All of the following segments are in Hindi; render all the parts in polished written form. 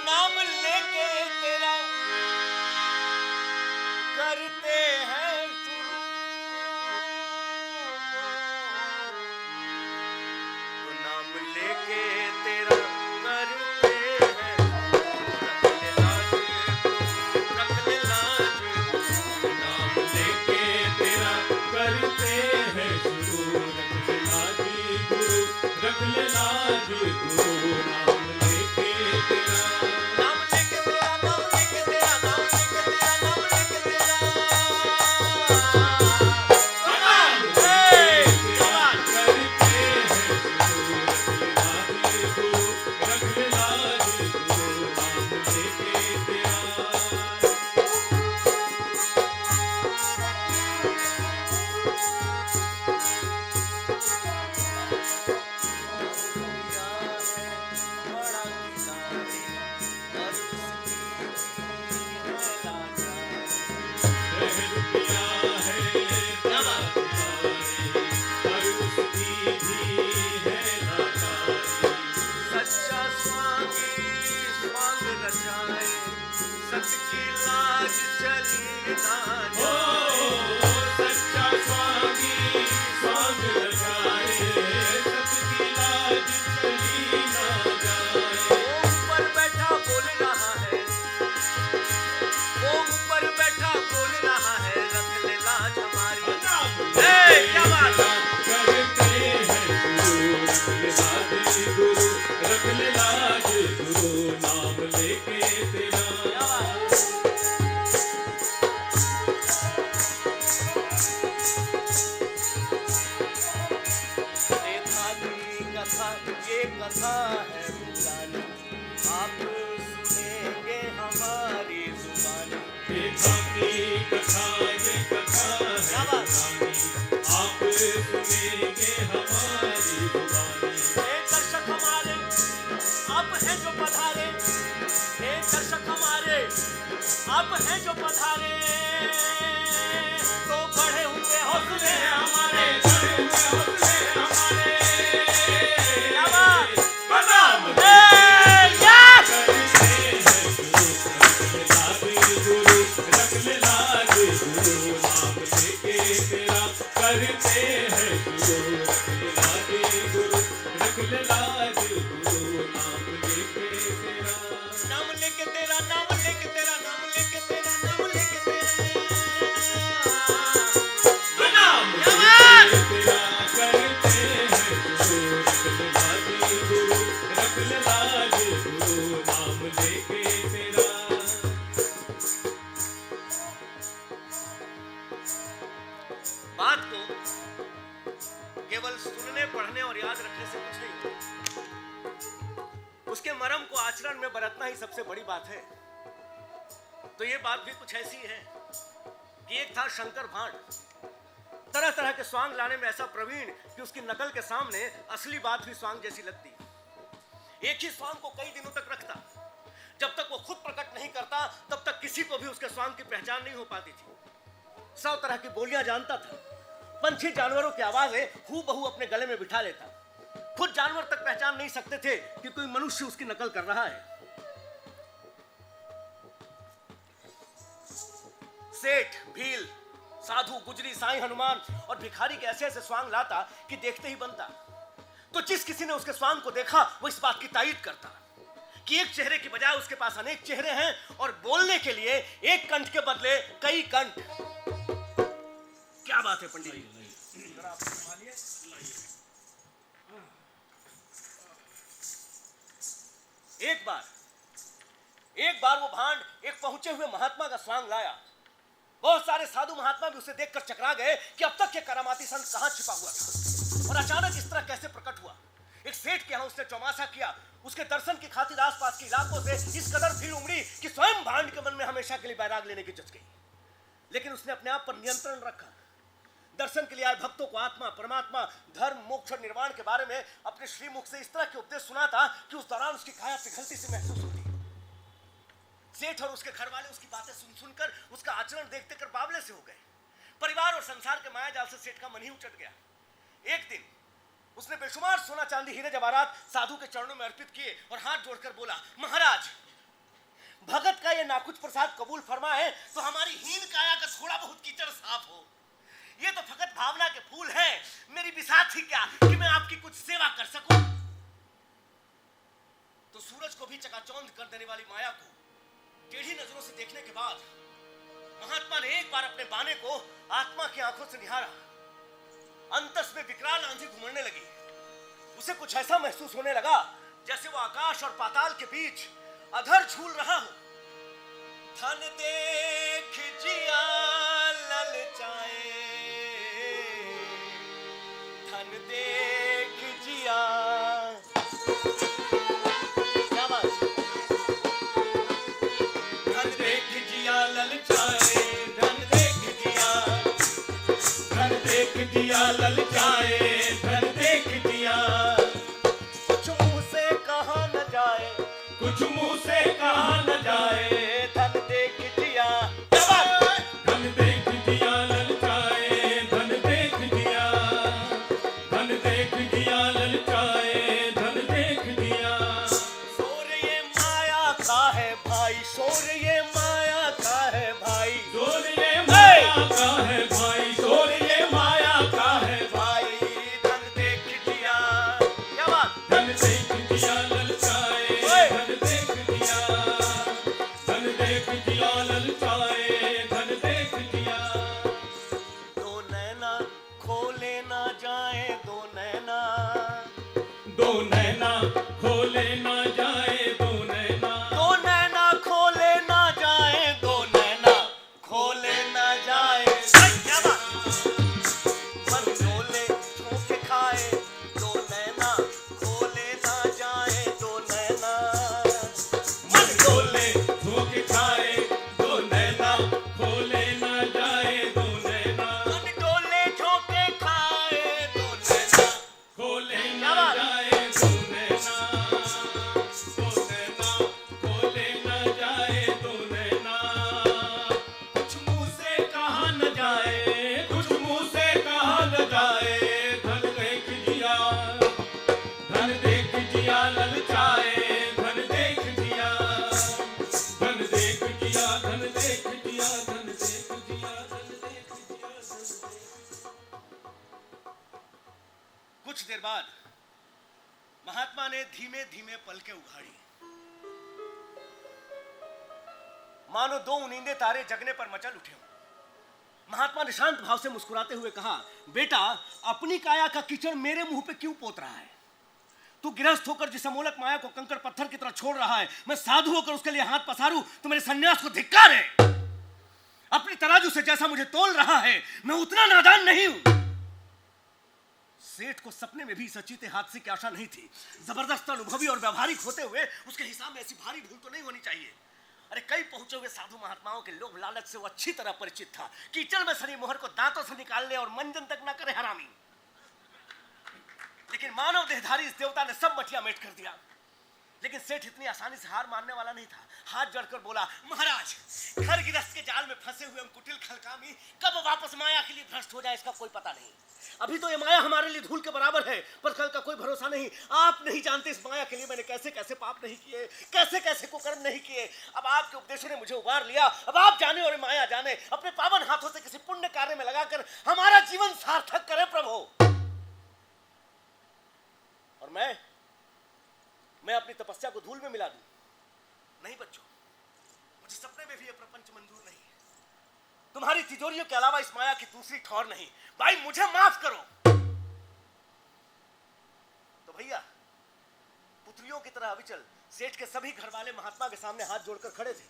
नाम लेके तेरा करते हैं शुरू, तो नाम लेके तेरा करते हैं, रख ले लाज, नाम लेके तेरा करते हैं शुरू, रख ले लाज गुरु, रख ले लाज गुरु। नाम लेके तेरा, नाम लेके तेरा, नाम लेके तेरा, नाम लेके तेरा, नाम लेके तेरा, नाम लेके तेरा करते हैं शुरू, रख ले लाज गुरु, रख ले लाज गुरु। नाम लेके तेरा, बड़ा किनारे और उसकी रुपया है लाचारी, सच्चा स्वामी स्वांग रचाए, सत की लाज चली ना ओ जाए। सच्चा स्वामी स्वांग रचाए, सत की लाज चली ना जाए। वो ऊपर बैठा बोल रहा है, वो ऊपर बैठा बोल रहा है, रख ले लाज हमारी। क्या बात है? करते हैं गुरु, रख ले लाज गुरु, नाम लेके तेरा। क्या बात है? देखा की कथा, ये कथा है पुरानी, आप सुनेंगे हमारी जुबानी। देखा की कथा, ये कथा है पुरानी, आप सुनेंगे हमारी जुबानी। हे दर्शक हमारे, आप हैं जो पधारे, हे दर्शक हमारे, आप हैं जो पधारे, तो बढ़े हुए हौसले हैं हमारे, बड़े हुए हौसले हमारे, क्या बात? नाम यार! करते हैं गुरु, रख ले लाज गुरु, नाम लेके तेरा करते हैं गुरु, रख ले लाज गुरु, रख ले लाज गुरु, नाम लेके तेरा। नाम लेके तेरा, नाम लेके तेरा, नाम लेके तेरा, नाम लेके तेरा, नाम लेके तेरा करते हैं गुरु, रख ले लाज गुरु, नाम लेके तेरा। बात को केवल सुनने, पढ़ने और याद रखने से कुछ नहीं होता, उसके मर्म को आचरण में बरतना ही सबसे बड़ी बात है। तो ये बात भी कुछ ऐसी है कि एक था शंकर भांड, तरह तरह के स्वांग लाने में ऐसा प्रवीण कि उसकी नकल के सामने असली बात भी स्वांग जैसी लगती। एक ही स्वांग को कई दिनों तक रखता, जब तक वो खुद प्रकट नहीं करता तब तक किसी को भी उसके स्वांग की पहचान नहीं हो पाती थी। 100 तरह की बोलियां जानता था, पंछी जानवरों की आवाजें हूबहू अपने गले में बिठा लेता। खुद जानवर तक पहचान नहीं सकते थे कि कोई मनुष्य उसकी नकल कर रहा है। सेठ, भील, साधु, गुजरी, साईं हनुमान और भिखारी के ऐसे ऐसे स्वांग लाता कि देखते ही बनता। तो जिस किसी ने उसके स्वांग को देखा वो इस बात की तायीद करता कि एक चेहरे की बजाय उसके पास अनेक चेहरे हैं और बोलने के लिए एक कंठ के बदले कई कंठ। क्या बात है पंडित जी, जरा आप संभालिए। एक बार वो भांड एक पहुंचे हुए महात्मा का स्वांग लाया। बहुत सारे साधु महात्मा भी उसे देखकर चकरा गए कि अब तक के करामाती संत कहां छिपा हुआ था और अचानक इस तरह कैसे प्रकट हुआ। एक सेठ के यहां उसने चौमासा किया। उसके दर्शन की खातिर आसपास के इलाकों से इस कदर भीड़ उमड़ी कि स्वयं भांड के मन में हमेशा के लिए बैराग लेने की जच गई। लेकिन उसने अपने आप पर नियंत्रण रखा। दर्शन के लिए आए भक्तों को आत्मा, परमात्मा, धर्म, मोक्ष और निर्वाण के बारे में अपने श्रीमुख से इस तरह के उपदेश सुना था कि उस दौरान उसकी काया पिघलती से महसूस होती। सेठ और उसके घर वाले उसकी बातें सुन सुनकर उसका आचरण देखते कर बावले से हो गए। परिवार और संसार के माया जाल से सेठ का मन ही उचट गया। एक दिन उसने बेशुमार सोना, चांदी, हीरे जवाहरात साधु के चरणों में अर्पित किए और हाथ जोड़कर बोला, महाराज, भगत का ये नाकुच प्रसाद कबूल फरमाए तो हमारी हीन काया का थोड़ा बहुत कीचड़ साफ हो। ये तो फकत भावना के फूल हैं। मेरी बिसात ही क्या कि मैं आपकी कुछ सेवा कर सकूं। तो सूरज को भी चकाचौंध कर देने वाली माया को टेढ़ी नजरों से देखने के बाद महात्मा ने एक बार अपने बाने को आत्मा की आंखों से निहारा। अंतस में विकराल आंधी घुमड़ने लगी। उसे कुछ ऐसा महसूस होने लगा जैसे वो आकाश और पाताल के बीच अधर झूल रहा हो। धन देख जिया ललचाए, धन देख जिया। क्या बात? धन देख जिया ललचाए, धन देख जिया, धन देख जिया ललचाए, धन देख जिया। कुछ मुंह से कहा न जाए, कुछ मुंह से कहा न जाए, धन देख जिया। धन देख जिया ललचाए, धन देख जिया, धन देख जिया ललचाए, धन देख जिया। शोर ये माया का है भाई, शोर ये माया का है भाई, शोर ये माया का है भाई, शोर ये माया का है भाई। धन देख जिया। क्या बात? धन देख जिया ललचाए, धन देख जिया, धन देख जिया ललचाए, धन देख जिया। दो नैना खोले ना जाए, दो नैना, दो नैना खोले ना जाए, दो नैना, दो नैना खोले ना जाए, दो नैना खोले ना जाए। क्या बात? मन डोले झोंके खाए, दो नैना खोले ना जाए, दो नैना। मन डोले धोखे खाए, दो नैना खोले ना जाए, दो नैना, मन डोले झोंके खाए, दो नैना। खोले ना जाए, दो नैना, दो नैना खोले ना जाए, दो नैना। कुछ मुंह से कहा न जाए, कुछ मुंह से कहा न जाए, धन देख जिया, धन देख जिया ललचाए, धन देख जिया, धन देख जिया, धन देख जिया, धन देख जिया, धन देख जिया, धन देख। कुछ देर बाद महात्मा ने धीमे धीमे पलकें उघाड़ी। मानो दो उनींदे तारे जगने पर मचल उठे हों। महात्मा ने शांत भाव से मुस्कुराते हुए कहा, बेटा, अपनी काया का कीचड़ मेरे मुंह पे क्यों पोत रहा है? तू गृहस्थ होकर जिस अमोलक माया को कंकड़ पत्थर की तरह छोड़ रहा है, मैं साधु होकर उसके लिए हाथ पसारूं तो मेरे सन्यास को धिक्कार है। अपनी तराजू से जैसा मुझे तोल रहा है, मैं उतना नादान नहीं हूं। सेठ को सपने में भी इस अचीते हादसे की आशा नहीं थी। जबरदस्त अनुभवी और व्यवहारिक होते हुए उसके हिसाब में ऐसी भारी भूल तो नहीं होनी चाहिए। अरे कई पहुंचे हुए साधु महात्माओं के लोभ लालच से वो अच्छी तरह परिचित था। कीचड़ में सनी मोहर को दांतों से निकालने और मंजन तक ना करे हरामी। लेकिन मानव देहधारी इस देवता ने सब मटिया मेट कर दिया। लेकिन सेठ इतनी आसानी से हार मानने वाला नहीं था। हाथ जोड़कर बोला, महाराज, घर गृहस्थ के जाल में फंसे हुए हम कुटिल खलकामी कब वापस माया के लिए भ्रष्ट हो जाए इसका कोई पता नहीं। अभी तो ये माया हमारे लिए धूल के बराबर है, पर कल का कोई भरोसा नहीं। आप नहीं जानते इस माया के लिए मैंने कैसे कैसे पाप नहीं किए, कैसे कैसे कुकर्म नहीं किए। अब आपके उपदेशों ने मुझे उबार लिया। अब आप जाने और माया जाने, अपने पावन हाथों से किसी पुण्य कार्य में लगाकर हमारा जीवन सार्थक करे प्रभु। और मैं अपनी तपस्या को धूल में मिला दूं? नहीं बच्चों, मुझे सपने में भी यह प्रपंच मंजूर नहीं है। तुम्हारी तिजोरियों के अलावा इस माया की दूसरी ठौर नहीं। भाई मुझे माफ करो। तो भैया पुत्रियों की तरह अविचल सेठ के सभी घर वाले महात्मा के सामने हाथ जोड़कर खड़े थे,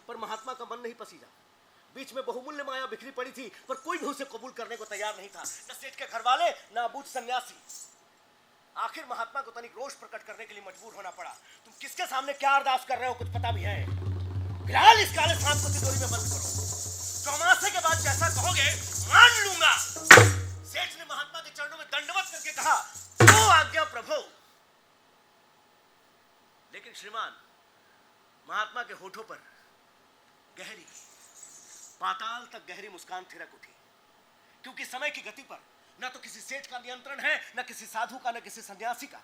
पर महात्मा का मन नहीं पसीजा। बीच में बहुमूल्य माया बिखरी पड़ी थी, पर कोई भी उसे कबूल करने को तैयार नहीं था, न सेठ के घर वाले न अबूझ सन्यासी। आखिर महात्मा को तनिक रोष प्रकट करने के लिए मजबूर होना पड़ा। तुम किसके सामने क्या अरदास कर रहे हो कुछ पता भी है? फिलहाल इस काले सांप को तिजोरी में बंद करो। चौमासे के बाद जैसा कहोगे मान लूंगा। सेठ ने महात्मा के चरणों में दंडवत करके कहा, तो आज्ञा प्रभु। लेकिन श्रीमान, महात्मा के होठों पर गहरी, पाताल तक गहरी मुस्कान थिरक उठी, क्योंकि समय की गति पर न तो किसी सेठ का नियंत्रण है, न किसी साधु का, न किसी सन्यासी का।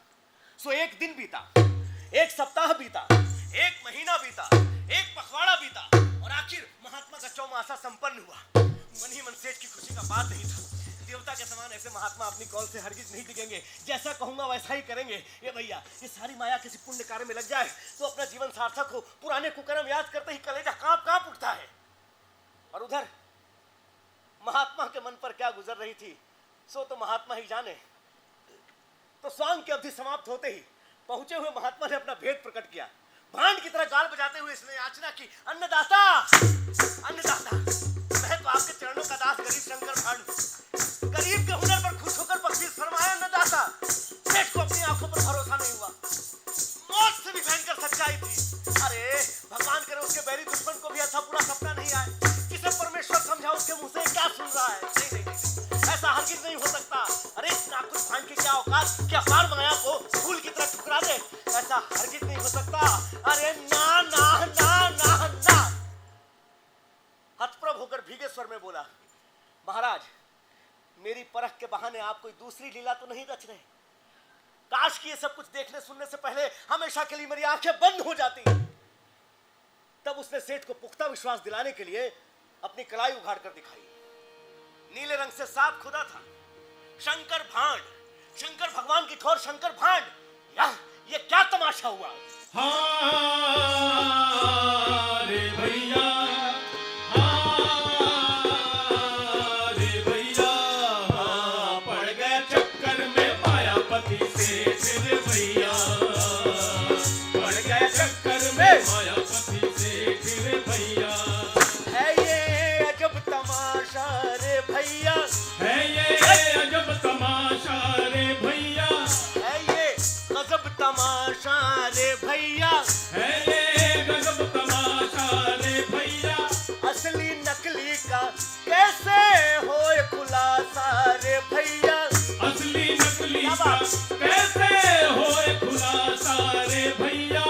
सो एक दिन बीता, एक सप्ताह बीता, एक महीना बीता, एक पखवाड़ा बीता, और आखिर महात्मा का चौमासा संपन्न हुआ। मन ही मन सेठ की खुशी का बात नहीं था। देवता के समान ऐसे महात्मा अपनी कौल से हरगिज नहीं दिखेंगे। जैसा कहूंगा वैसा ही करेंगे। ये भैया, ये सारी माया किसी पुण्य कार्य में लग जाए तो अपना जीवन सार्थक हो। पुराने कुकर्म याद करते ही कलेजा कांप उठता है। और उधर महात्मा के मन पर क्या गुजर रही थी सो तो महात्मा ही जाने। तो स्वांग की अवधि समाप्त होते ही पहुंचे हुए महात्मा ने अपना भेद प्रकट किया। भांड की तरह गाल बजाते हुए इसने याचना की, अन्नदाता, अन्नदाता, मैं तो आपके चरणों का दास गरीब शंकर भांड, गरीब के हुनर पर खुश होकर बख्शीश फरमाया अन्नदाता। सेठ को अपनी आंखों पर भरोसा नहीं हुआ। मौत से भी भयंकर सच्चाई थी। अरे भगवान करे उसके बैरी दुश्मन को भी अच्छा पूरा सपना नहीं आए। जिसे परमेश्वर समझा उसके मुंह से क्या सुन रहा है? नहीं, ऐसा हरगिज नहीं हो सकता। अरे नाकुश भांड की क्या औकात, क्या पार माया को फूल की तरह ठुकरा दे, ऐसा हरगिज नहीं हो सकता। अरे ना ना ना ना ना। हतप्रभ होकर भीगे स्वर में बोला, महाराज, मेरी परख के बहाने आप कोई दूसरी लीला तो नहीं रच रहे? काश कि ये सब कुछ देखने सुनने से पहले हमेशा के लिए मेरी आंखें बंद हो जाती। तब उसने सेठ को पुख्ता विश्वास दिलाने के लिए अपनी कलाई उघाड़ कर दिखाई। नीले रंग से साफ खुदा था, शंकर भांड, शंकर भगवान की ठोर शंकर भांड। ये क्या तमाशा हुआ? हाँ रे भैया, हाँ रे भैया, हाँ पड़ गए चक्कर में मायापति सेठ रे भैया, पड़ गए चक्कर में मायापति सेठ रे भैया। है ये अजब तमाशा रे भैया, है ये अजब तमाशा रे भैया, है ये गजब तमाशा रे भैया, है ये गजब तमाशा रे भैया। असली नकली का कैसे होए खुलासा रे भैया, असली नकली का कैसे होए खुलासा रे भैया।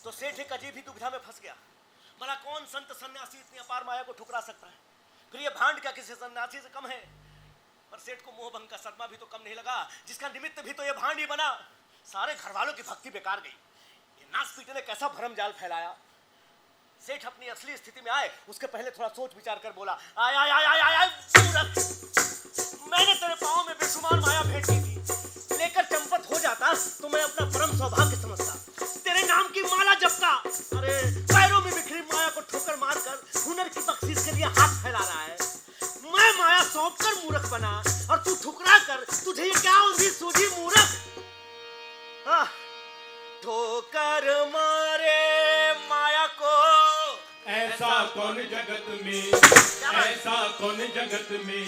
तो सेठ एक अजीब ही दुविधा में फंस गया। भला कौन संत सन्यासी इतनी अपार माया को ठुकरा सकता है? फिर ये भांड क्या किसी सन्यासी से कम है? पर सेठ को मोह भंग का सदमा भी तो कम नहीं लगा, जिसका निमित्त भी तो ये भांड ही बना। सारे घर वालों की भक्ति बेकार गई। ये नास पीटे ने कैसा भरम जाल फैलाया। सेठ अपनी असली स्थिति में आए उसके पहले थोड़ा सोच विचार कर बोला, आय आय आय आय आय मैंने तेरे पांव में बेशुमार माया भेंट की थी। लेकर चंपत हो जाता तो मैं अपना परम सौभाग्य समझता। तेरे नाम की माला जपता। अरे पैरों में बिखरी माया को ठोकर मारकर हुनर की बख्शीश के लिए हाथ फैला रहा है। मैं माया सौंप कर मूर्ख बना और तू ठुकरा कर, तुझे ये क्या उंधी सूझी मूर्ख? ठोकर मारे माया को ऐसा कौन जगत में, ऐसा कौन जगत में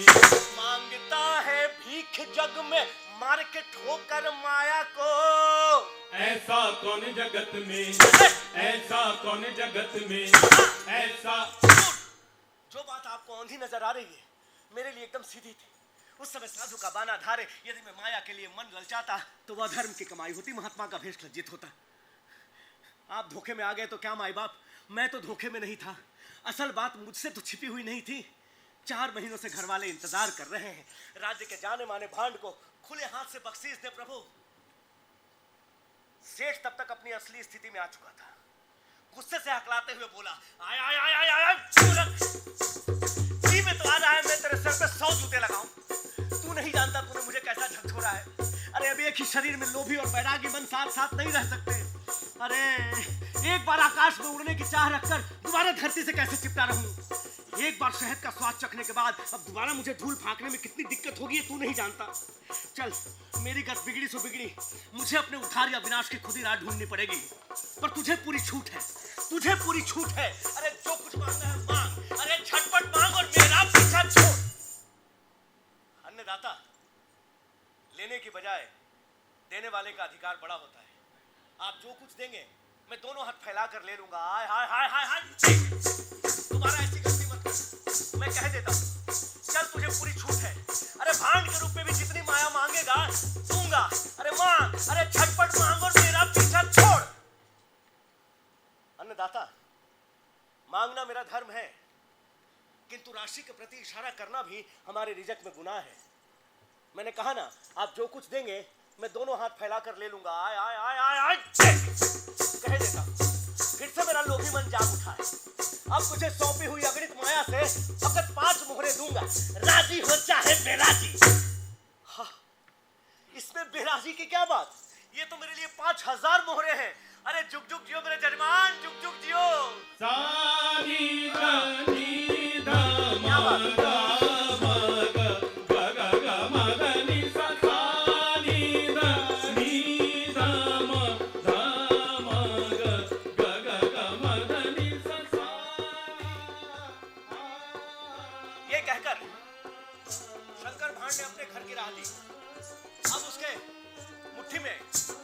मांगता है भीख जग में मार के ठोकर माया को। ऐसा कौन जगत में, ऐसा कौन जगत में ऐसा। जो बात आपको औंधी नजर आ रही है मेरे लिए एकदम सीधी थी। उस समय साधु का बाना धारे यदि मैं माया के लिए मन ललचाता तो वह धर्म की कमाई होती, महात्मा का भेष लज्जित होता। आप धोखे में आ गए तो क्या माई बाप, मैं तो धोखे में नहीं था। असल बात मुझसे तो छिपी हुई नहीं थी। 4 महीनों से घर वाले इंतजार कर रहे हैं राज्य के जाने माने भांड को खुले हाथ से बख्शीश दे प्रभु। सेठ तब तक अपनी असली स्थिति में आ चुका था। गुस्से से हकलाते हुए बोला, आय आय आय आय आय में तो आ रहा है, मैं तेरे सर पे 100 जूते लगाऊं। तू नहीं जानता तूने मुझे कैसा झकझोरा है। अरे अब एक ही शरीर में लोभी और बैरागी मन साथ साथ नहीं रह सकते। अरे एक बार आकाश में उड़ने की चाह रखकर दोबारा धरती से कैसे चिपटा रहूं। एक बार शहद का स्वाद चखने के बाद अब दोबारा मुझे धूल फांकने में कितनी दिक्कत होगी तू नहीं जानता। चल मेरी गत बिगड़ी सो बिगड़ी, मुझे अपने उद्धार या विनाश की खुद ही राह ढूंढनी पड़ेगी। पर तुझे पूरी छूट है, तुझे पूरी छूट है। अरे जो कुछ मांगना है मांग, अरे झटपट मांग और मेरा पीछा छोड़। अन्नदाता लेने की बजाय देने वाले का अधिकार बड़ा होता है। आप जो कुछ देंगे मैं दोनों हाथ फैला कर ले लूंगा। हाय हाय हाय हाय हाय, तुम्हारा ऐसी गलती मत कर, मैं कह देता हूं। चल तुझे पूरी छूट है। अरे भांड के रूप में भी जितनी माया मांगेगा दूंगा। अरे मांग, अरे झटपट मांग और मेरा पीछा छोड़। अन्नदाता मांगना मेरा धर्म है, किंतु राशि के प्रति इशारा करना भी हमारे रिजक में गुनाह है। मैंने कहा ना आप जो कुछ देंगे मैं दोनों हाथ फैलाकर ले लूंगा। आय आय आय आय आय कह देता फिर से मेरा लोभी मन जाग उठा है। अब तुझे सौंपी हुई अगणित माया से फकत 5 मोहरे दूंगा। राजी हो चाहे बेराजी। हाँ, इसमें बेराजी की क्या बात, ये तो मेरे लिए 5000 मोहरे हैं। अरे जुग जुग जियो मेरे जजमान, जुग जुग जियो। सानी रानी दामा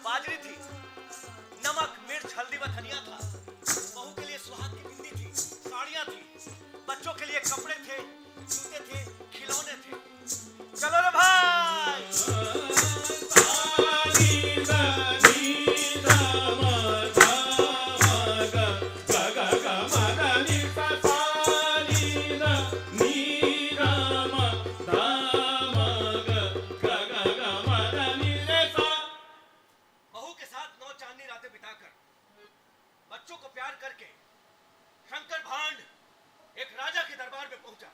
बाजरी थी, नमक मिर्च हल्दी व धनिया था। बहू के लिए सुहाग की बिंदी थी, साड़ियां थी। बच्चों के लिए कपड़े थे, जूते थे, खिलौने थे। चलो रे भाई। बच्चों को प्यार करके शंकर भांड एक राजा के दरबार में पहुंचा।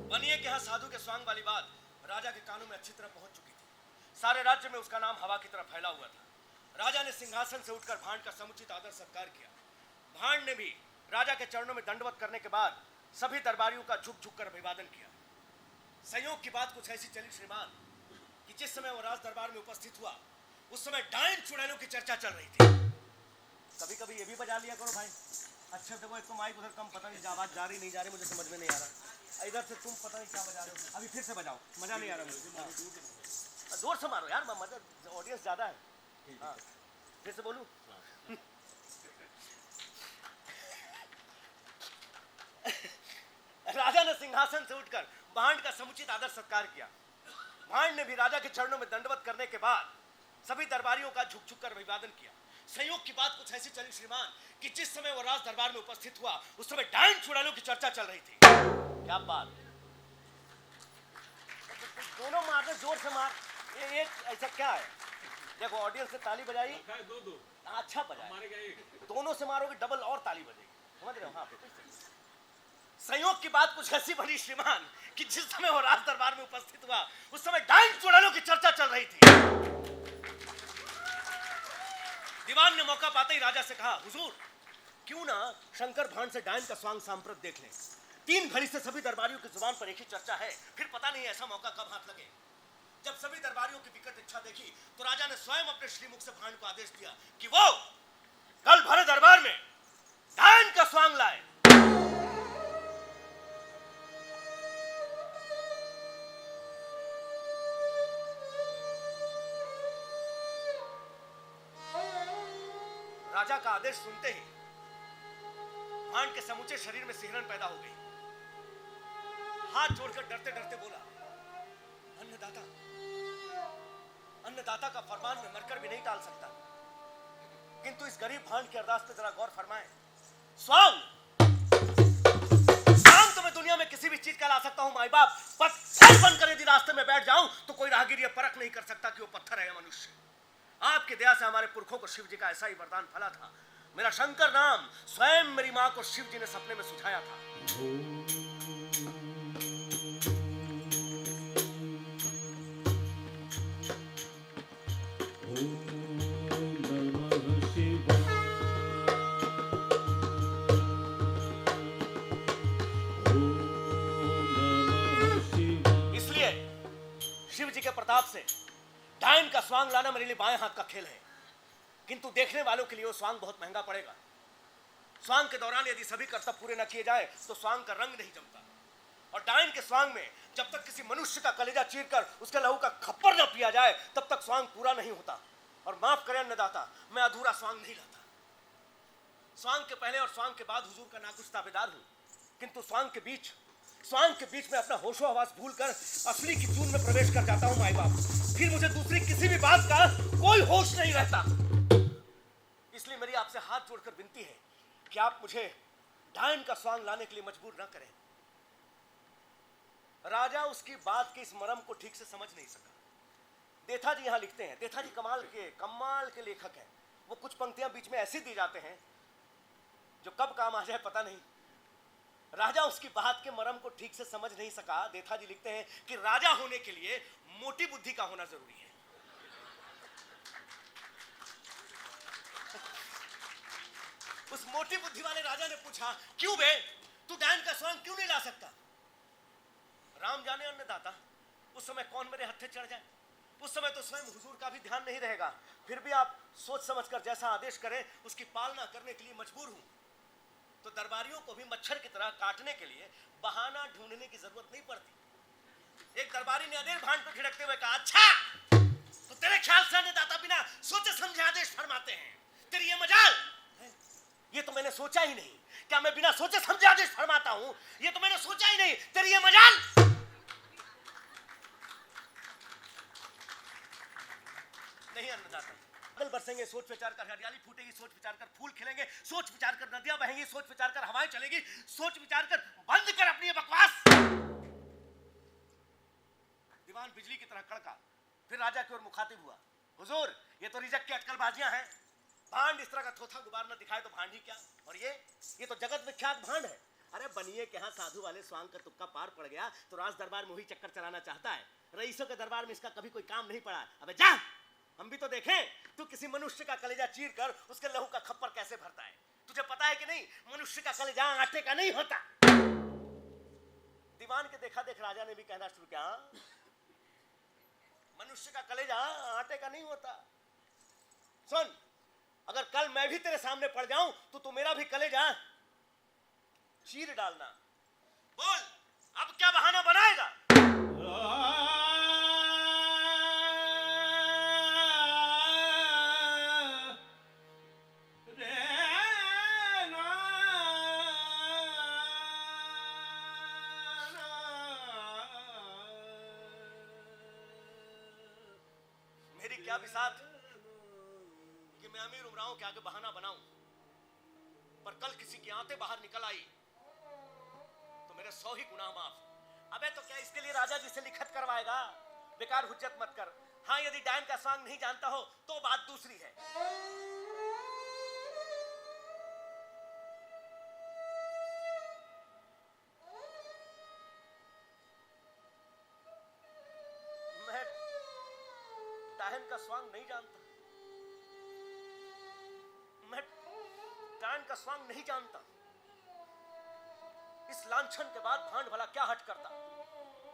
बनिए के यहाँ साधु के स्वांग वाली बात राजा के कानों में अच्छी तरह पहुंच चुकी थी। सारे राज्य में उसका नाम हवा की तरह फैला हुआ था। राजा ने सिंहासन से उठकर भांड का समुचित आदर सत्कार किया। भांड ने भी राजा के चरणों में दंडवत करने के बाद सभी दरबारियों का झुक झुक कर अभिवादन किया। संयोग की बात कुछ ऐसी चली श्रीमान कि जिस समय वो राज दरबार में उपस्थित हुआ उस समय डायन चुड़ैलों की चर्चा चल रही थी। कभी कभी ये भी बजा लिया करो भाई। अच्छा देखो एक तो माइक उधर कम, पता नहीं आवाज जा रही नहीं जा रही, मुझे समझ में नहीं आ रहा। इधर से तुम पता नहीं क्या बजा रहे हो। अभी फिर से बजाओ, मजा नहीं आ रहा मुझे। जोर से मारो यार, मजा ऑडियंस ज्यादा है। हाँ फिर से बोलूं। राजा ने सिंहासन से उठकर भांड का समुचित आदर सत्कार किया। भांड ने भी राजा के चरणों में दंडवत करने के बाद सभी दरबारियों का झुक झुक कर अभिवादन किया। संयोग की बात कुछ ऐसी चली श्रीमान कि जिस समय वो राज दरबार में उपस्थित हुआ उस समय डायन चुड़ैलों की चर्चा चल रही थी। क्या बात, दोनों मारने जोर से मार। ये ऐसा क्या है? देखो ऑडियंस ने ताली बजाई, दो अच्छा बजाया। दोनों से मारोगे डबल और ताली बजेगी, समझ रहे हो? हाँ संयोग की बात कुछ ऐसी बनी श्रीमान कि जिस समय वो राज दरबार में उपस्थित हुआ उस समय डायन चुड़ैलों की चर्चा चल रही थी। दीवान ने मौका पाते ही राजा से कहा, हुजूर क्यों ना शंकर भांड से डायन का स्वांग सांप्रत देख लें। 3 घड़ी से सभी दरबारियों की जुबान पर एक ही चर्चा है, फिर पता नहीं ऐसा मौका कब हाथ लगे। जब सभी दरबारियों की विकट इच्छा देखी तो राजा ने स्वयं अपने श्रीमुख से भांड को आदेश दिया कि वो कल भरे दरबार में डायन का स्वांग लाए। राजा का आदेश सुनते ही भांड के समूचे शरीर में सिहरन पैदा हो गई। हाथ जोड़कर डरते डरते बोला, अन्नदाता, अन्नदाता का फरमान मैं मरकर भी नहीं टाल सकता, किंतु इस गरीब भांड के अरदास पे जरा गौर फरमाएं। स्वांग स्वांग तो मैं दुनिया में किसी भी चीज का ला सकता हूं माई बाप, पत्थर बनकर यदि रास्ते में बैठ जाऊं तो कोई राहगीर यह परख नहीं कर सकता कि वो पत्थर है या मनुष्य। आपकी दया से हमारे पुरखों को शिव जी का ऐसा ही वरदान फला था। मेरा शंकर नाम स्वयं मेरी मां को शिव जी ने सपने में सुझाया था। इसलिए शिव जी के प्रताप से डायन का स्वांग लाना मेरे लिए बाएं हाथ का खेल है, किंतु देखने वालों के लिए वो स्वांग बहुत महंगा पड़ेगा। स्वांग के दौरान यदि सभी कर्तव्य पूरे न किए जाए तो स्वांग का रंग नहीं जमता, और डायन के स्वांग में जब तक किसी मनुष्य का कलेजा चीरकर उसके लहू का खप्पर न पिया जाए तब तक स्वांग पूरा नहीं होता। और माफ करें अन्नदाता, मैं अधूरा स्वांग नहीं लाता। स्वांग के पहले और स्वांग के बाद हुजूर का नाकुछ ताबेदार हूं, किंतु स्वांग के बीच में अपना होशो हवास भूलकर असली की जून में प्रवेश कर जाता हूं माई बाप। फिर मुझे दूसरी किसी भी बात का कोई होश नहीं रहता। इसलिए मेरी आपसे हाथ जोड़कर विनती है कि आप मुझे डायन का स्वांग लाने के लिए मजबूर न करें। राजा उसकी बात के इस मर्म को ठीक से समझ नहीं सका। देथा जी यहां लिखते हैं, देथा जी कमाल के लेखक हैं। वो कुछ पंक्तियां बीच में ऐसी दी जाते हैं जो कब काम आ जाए पता नहीं। राजा उसकी बात के मर्म को ठीक से समझ नहीं सका। देथा जी लिखते हैं कि राजा होने के लिए मोटी बुद्धि का होना जरूरी है। उस मोटी बुद्धि वाले राजा ने पूछा, क्यों बे, तू डायन का स्वांग क्यों नहीं ला सकता? राम जाने अन्नदाता, उस समय कौन मेरे हत्थे चढ़ जाए। उस समय तो स्वयं हुजूर का भी ध्यान नहीं रहेगा। फिर भी आप सोच समझकर जैसा आदेश करें उसकी पालना करने के लिए मजबूर हूं। तो दरबारियों को भी मच्छर की तरह काटने के लिए बहाना ढूंढने की जरूरत नहीं पड़ती। एक दरबारी ने अधेड़ भांड पर खिड़कते हुए कहा, अच्छा तो तेरे ख्याल से अन्नदाता बिना सोचे समझे आदेश फरमाते हैं। तेरी ये मजाल है? ये तो मैंने सोचा ही नहीं। क्या मैं बिना सोचे समझे आदेश फरमाता हूं? ये तो मैंने सोचा ही नहीं। तेरी ये मजाल। नहीं अन्नदाता, बादल बरसेंगे सोच विचार कर हरियाली फूटेगी, सोच विचार कर फूल खिलेंगे, सोच विचार कर नदियां बहेंगी, सोच विचार कर हवाएं चलेगी, सोच विचार कर बंद कर अपनी बकवास। दीवान बिजली की तरह कड़का, फिर राजा की ओर मुखातिब हुआ, हुजूर ये तो रिजक की अटकलबाजियां हैं। भांड इस तरह का थोथा गुबार न दिखाए तो भांड ही क्या, और ये तो जगत विख्यात भांड है। अरे बनिए के यहाँ साधु वाले स्वांग का तुक्का पार पड़ गया तो राज दरबार में वही चक्कर चलाना चाहता है। रईसों के दरबार में इसका कभी कोई काम नहीं पड़ा। अबे जा, हम भी तो देखें तू किसी मनुष्य का कलेजा चीर कर उसके लहू का खप्पर कैसे भरता है। तुझे पता है कि नहीं, मनुष्य का कलेजा आटे का नहीं होता। दीवान के देखा देख राजा ने भी कहना शुरू किया, मनुष्य का कलेजा आटे का नहीं होता। सुन, अगर कल मैं भी तेरे सामने पड़ जाऊं तो तू मेरा भी कलेजा चीर डालना। बोल अब क्या बहाना बनाएगा? मेरी क्या बिसात कि मैं अमीर उमराओं के आगे बहाना बनाऊं, पर कल किसी की आंतें बाहर निकल आई तो मेरे 100 ही गुनाह माफ। अबे तो क्या इसके लिए राजा जी से लिखत करवाएगा? बेकार हुज्जत मत कर। हाँ, यदि डायन का स्वांग नहीं जानता हो तो बात दूसरी है। मैं डायन का स्वांग नहीं जानता, भगवान का स्वांग नहीं जानता। इस लांछन के बाद भांड भला क्या हट करता।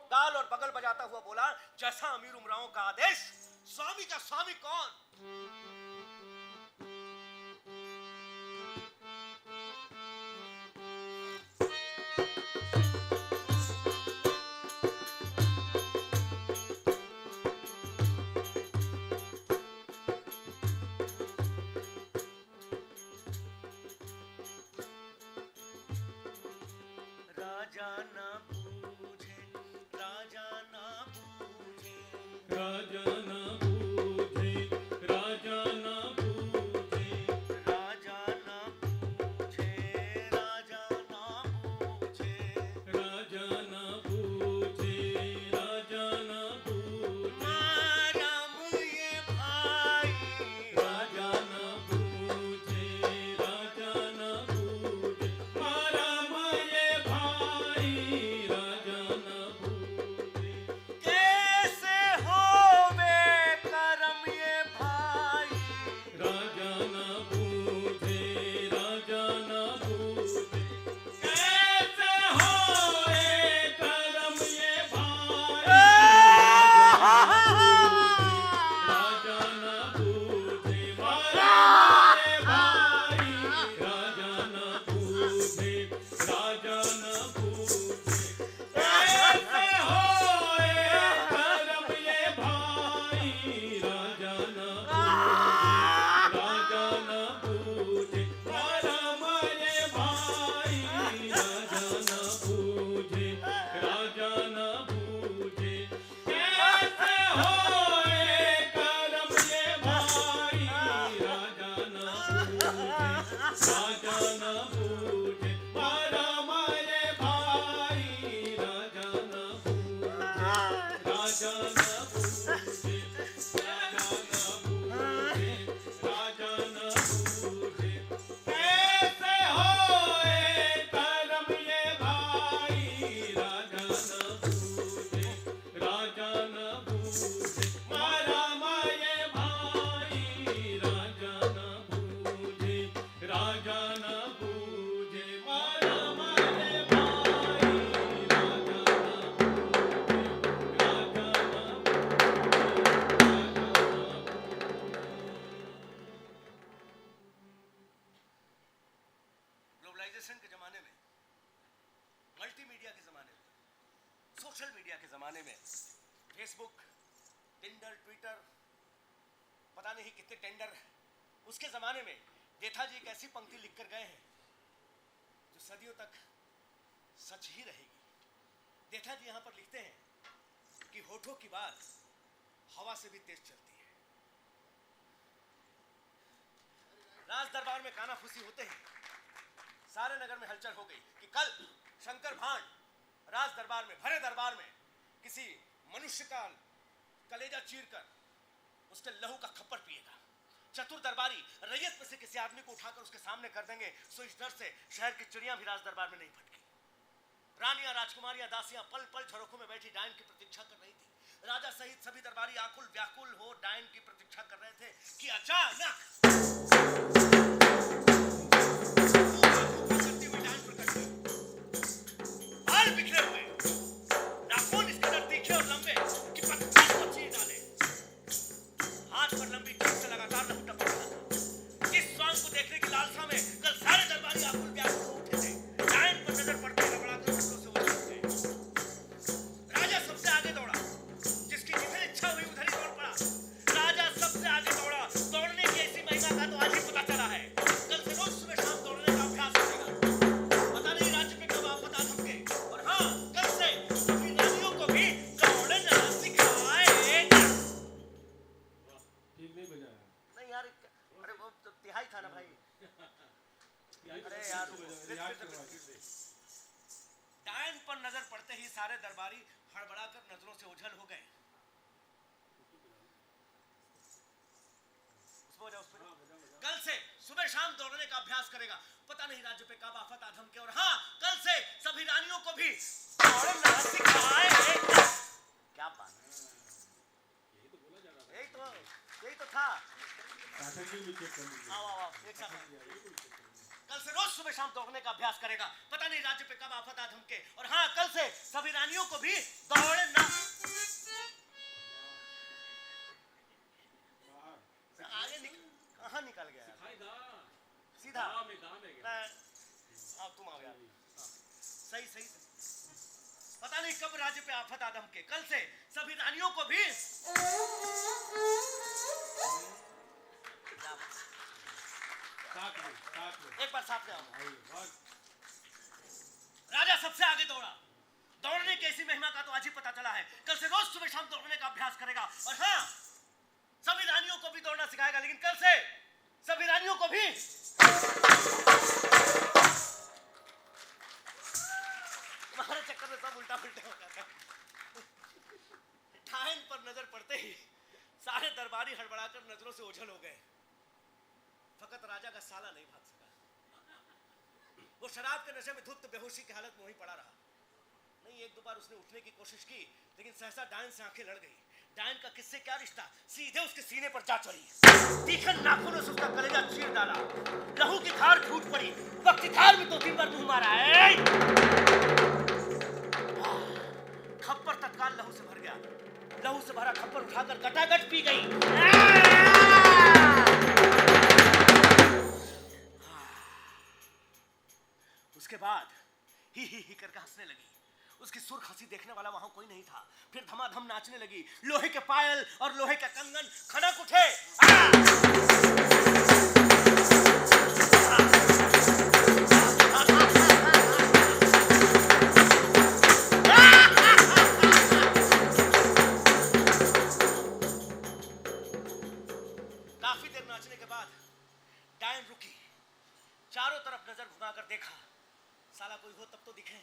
गाल और बगल बजाता हुआ बोला, जैसा अमीर उमराओं का आदेश, स्वामी का स्वामी कौन। राजा ना पूछे, राजा ना पूछे, राजा न बूझे, राजा न बूझे, राजा ना पूछे, राजा ना पूछे, राजा न बूझे, राजा न बूझे, मारम ये भाई, राजा न बूझे, राजा न बूझे, मारा माये भाई, राजा न बूझे, कैसे होवे करम ये भाई, राजा न बूझे, राजा न बूझे, कैसे होए करम ये भाई, राजा न बूझे, मारा माये भाई, राजा न बूझे, राजा न बूझे, कैसे होए करम ये भाई, राजा न राजा न बूझे, मारा माये भाई, राजा न बूझे, राजा न बूझे, कैसे होए करम ये भाई, राजा न राजा न बूझे, मारा माये भाई, राजा न राजा न बूझे, राजा न बूझे, राजा न बूझे, कैसे होए करम ये भाई, राजा न बूझे, राजा न बूझे, मारा माये भाई, राजा न बूझे, राजा न बूझे, मारा माये भाई, राजा ग्लोबलाइजेशन के जमाने में, मल्टीमीडिया के जमाने में, सोशल मीडिया के जमाने में, फेसबुक, टिंडर, ट्विटर, पता नहीं कितने टेंडर, उसके जमाने में देथा जी एक ऐसी पंक्ति लिखकर गए हैं जो सदियों तक सच ही रहेगी। देथा जी यहां पर लिखते हैं कि होठों की बात हवा से भी तेज चलती है। राज दरबार में कानाफूसी होते हैं, सारे नगर में हलचल हो गई कि कल शंकर भांड राज दरबार में, भरे दरबार में किसी मनुष्य का कलेजा चीरकर उसके लहू का खप्पर पिएगा। चतुर दरबारी रैयत में से किसी आदमी को उठाकर उसके सामने कर देंगे, सो इस डर से शहर की चिड़ियां भी राज दरबार में नहीं फटकी। रानियां, राजकुमारियां, दासियां पल पल झरोखों में बैठी डायन की प्रतीक्षा कर रही थी। राजा सहित सभी दरबारी आकुल व्याकुल हो डायन की प्रतीक्षा कर रहे थे कि अचानक करती हुई डायन प्रकट हुई। बाल बिखरे हुए, नाखून इस कदर तीखे और लंबे कि पत्थर को चीर डाले। हाथ पर लंबी जीभ से लगातार लहू टपक रहा था। जिस स्वांग को देखने की लालसा में कल सारे दरबारी आकुल व्याकुल हो उठे थे, डायन पर नजर पड़ते ही घबराकर नजरों से ओझल हो गए। राजा सबसे आगे दौड़ा, जिसकी जिधर इच्छा हुई उधर ही दौड़ पड़ा। राजा सबसे आगे दौड़ा, दौड़ने की ऐसी महिमा का तो आज ही पता चला है। कल से रोज सुबह शाम दौड़ने का अभ्यास करेगा। पता नहीं राज्य पे कब आफत आ थमके। और हाँ, कल से सभी रानियों को भी दौड़ना सिखाएगा। ठीक नहीं बजाया, नहीं यार, अरे वो तो तिहाई था ना भाई। अरे यार, डायन पर नजर पड़ते ही सारे दरबारी हड़बड़ाकर नजरों से ओझल हो गए। कल से सुबह शाम दौड़ने का अभ्यास करेगा। पता नहीं राज्य पे कब आफत आ धमके। और हाँ, कल से सभी रानियों को भी दौड़ना सिखाएगा। क्या बात है, यही तो बोला जा रहा था। यही तो था। पाठक जी भी चेक कर लीजिए। आओ आओ आओ, एक साथ आओ। यही तो चेक कर लीजिए। कल से रोज सुबह शाम दौड़ने का अभ्यास करेगा। पता नहीं राज्य पे कब आफत आ धमके। और हाँ, कल से सभी रानियों को भी दौड़ना। आगे कहाँ निकल गया? सीधा तुम आ गया। सही सही। पता नहीं कब राज्य पे आफत आ धमके। कल से सभी रानियों को भी एक बार साथ में आओ। राजा सबसे आगे दौड़ा। दौड़ने की ऐसी महिमा का तो आज ही पता चला है। कल से रोज सुबह शाम दौड़ने का अभ्यास करेगा। और हाँ, सभी रानियों को भी दौड़ना सिखाएगा। लेकिन कल से सभी रानियों को भी तुम्हारे चक्कर में सब उल्टा पुल्टा हो जाता है। डायन पर नजर पड़ते ही सारे दरबारी हड़बड़ाकर नजरों से ओझल हो गए। फकत राजा का साला नहीं भाग सका। वो शराब के नशे में धुत बेहोशी की हालत में वहीं पड़ा रहा। नहीं, एक दो बार उसने उठने की कोशिश की, लेकिन सहसा डायन से आंखें लड़ गई। डायन का किससे क्या रिश्ता, सीधे उसके सीने पर जा चढ़ी। तीखन नाखूनों से उसका कलेजा चीर डाला। लहू की धार फूट पड़ी। वक्त की धार में 2-3 बार मुंह मारा है। खप्पर तत्काल लहू से भर गया। लहू से भरा खप्पर उठाकर गटागट पी गई। उसके बाद ही करके हंसने लगी। उसकी सुर्ख हंसी देखने वाला वहां कोई नहीं था। फिर धमाधम नाचने लगी। लोहे के पायल और लोहे के कंगन खनक उठे। काफी देर नाचने के बाद डायन रुकी। चारों तरफ नजर घुमाकर देखा, साला कोई हो तब तो दिखे।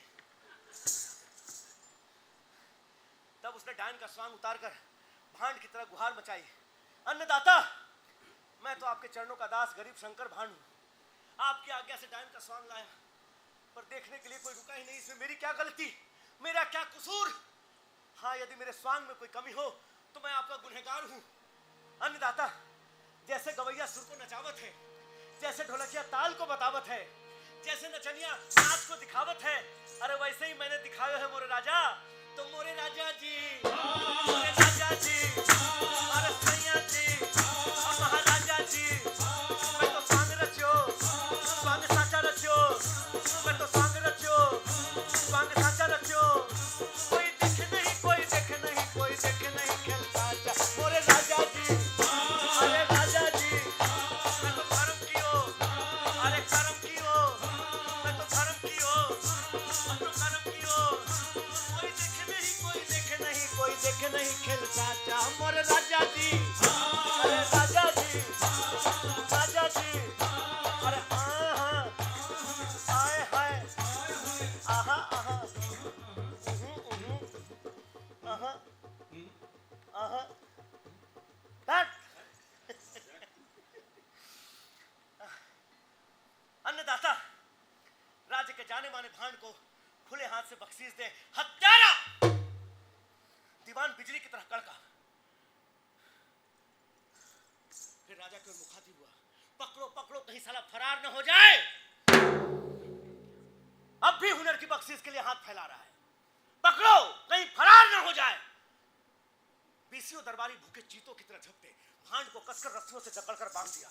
तब उसने डायन का स्वांग उतारकर भांड की तरह गुहार मचाई। अन्नदाता, मैं तो आपके चरणों का दास गरीब शंकर भांड हूं। आपकी आज्ञा से डायन का स्वांग लाया, पर देखने के लिए कोई रुका ही नहीं। इसमें मेरी क्या गलती, मेरा क्या कसूर? हाँ, यदि मेरे स्वांग में कोई कमी हो तो मैं आपका गुनहगार हूं। अन्नदाता, जैसे गवैया सुर को नचावत है, जैसे ढोलकिया ताल को बतावत है, जैसे नचनिया नाच को दिखावत है, अरे वैसे ही मैंने दिखाया है मोरे राजा। तो मोरे राजा जी, मोरे राजा जी, अरे सैया जी, महाराजा जी, मैं तो सांग रचो, स्वांग साचा रचो, मैं तो सांग रचो, स्वांग साचा रचो। कोई देखे नहीं, कोई देखे नहीं, कोई देखे नहीं खेल साचा। मोरे राजा जी, अरे राजा जी, मैं तो धर्म कियो, अरे कर्म कियो, मैं तो धर्म कियो, अपनो कर्म कियो। कोई देखे नहीं, कोई देखे नहीं, कोई देखे नहीं खेल साचा। मोरे राजा जी, अरे राजा जी, राजा जी, अरे आए हाय, आहा आहा, आहा आहा, हट। अन्नदाता, राज्य के जाने माने भांड को खुले हाथ से बख्शीश दे। हत्यारा! दीवान बिजली की तरह कड़का। फिर राजा की ओर मुखातिब हुआ। पकड़ो पकड़ो, कहीं साला फरार न हो जाए। अब भी हुनर की बख्शीश के लिए हाथ फैला रहा है। पकड़ो, कहीं फरार न हो जाए। बीसियों दरबारी भूखे चीतों की तरह झपटे। भांड को कसकर रस्सियों से जकड़कर बांध दिया।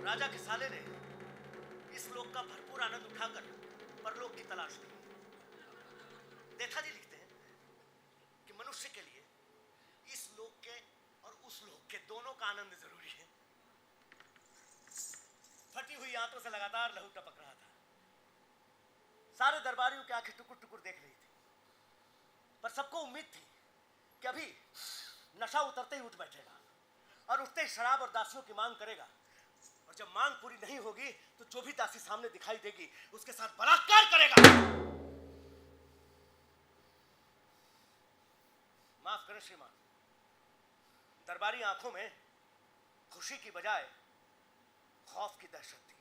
राजा के साले ने इस लोक का भरपूर आनंद उठाकर परलोक की तलाश की। देखा जी लिखते हैं कि मनुष्य के लिए इस लोक के और उस लोक के दोनों का आनंद जरूरी है। फटी हुई आंतों से लगातार लहू टपक रहा था। सारे दरबारियों की आंखें टुकुर टुकुर देख रही थी, पर सबको उम्मीद थी कि अभी नशा उतरते ही उठ बैठेगा और उठते ही शराब और दासियों की मांग करेगा। और जब मांग पूरी नहीं होगी तो जो भी दासी सामने दिखाई देगी उसके साथ बलात्कार करेगा। माफ करें श्रीमान, दरबारी आंखों में खुशी की बजाय खौफ की दहशत थी।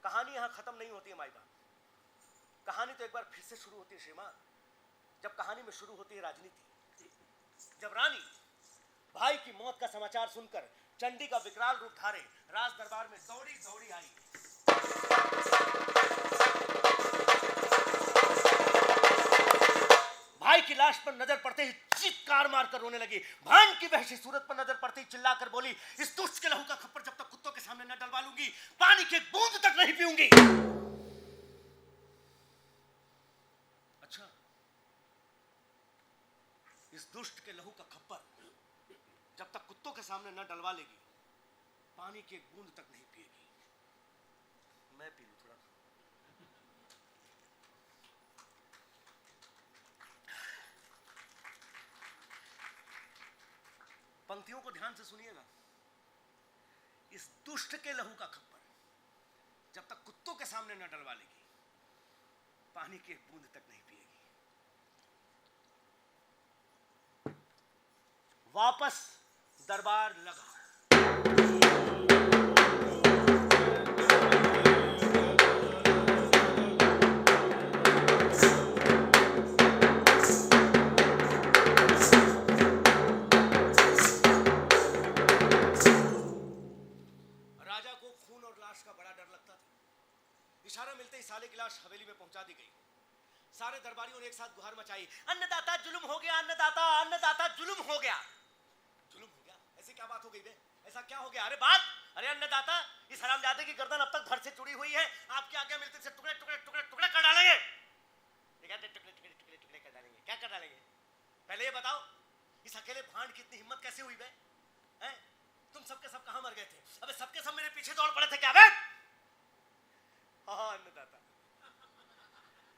कहानी यहां खत्म नहीं होती है माई बाप, कहानी तो एक बार फिर से शुरू होती है श्रीमान। जब कहानी में शुरू होती है राजनीति। जब रानी भाई की मौत का समाचार सुनकर चंडी का विकराल रूप धारे राज दरबार में दौड़ी दौड़ी आई। भाई की लाश पर नजर पड़ते ही चीत्कार मारकर रोने लगी। भान की वहशी सूरत पर नजर पड़ते ही चिल्लाकर बोली, इस दुष्ट के लहू का खप्पर जब तक कुत्तों के सामने न डलवा लूंगी, पानी की एक बूंद तक नहीं पीऊंगी। अच्छा, इस दुष्ट के लहू का खप्पर जब तक कुत्तों के सामने न डलवा लेगी, पानी की एक बूंद तक नहीं पिएगी। मैं पी लूं थोड़ा। पंक्तियों को ध्यान से सुनिएगा। इस दुष्ट के लहू का खप्पर जब तक कुत्तों के सामने न डलवा लेगी, पानी की एक बूंद तक नहीं पिएगी। वापस दरबार लगा। राजा को खून और लाश का बड़ा डर लगता था। इशारा मिलते ही साले की लाश हवेली में पहुंचा दी गई। सारे दरबारियों ने एक साथ गुहार मचाई, अन्नदाता जुल्म हो गया, अन्नदाता अन्नदाता जुल्म हो गया। जुल्म हो गया? ऐसी क्या बात हो गई बे? ऐसा क्या हो गया? अरे बात, अरे अन्नदाता, इस हरामजादे की गर्दन अब तक धड़ से जुड़ी हुई है, आपकी आज्ञा मिलते से टुकड़े टुकड़े टुकड़े टुकड़े कर डालेंगे। टुकड़े टुकड़े टुकड़े टुकड़े कर डालेंगे। क्या कर डालेंगे? पहले ये बताओ, इस अकेले भांड की इतनी हिम्मत कैसे हुई बे? हैं? तुम सबके सब कहां मर गए थे? अबे सबके सब मेरे पीछे दौड़ पड़े थे क्या बे? हाँ अन्नदाता,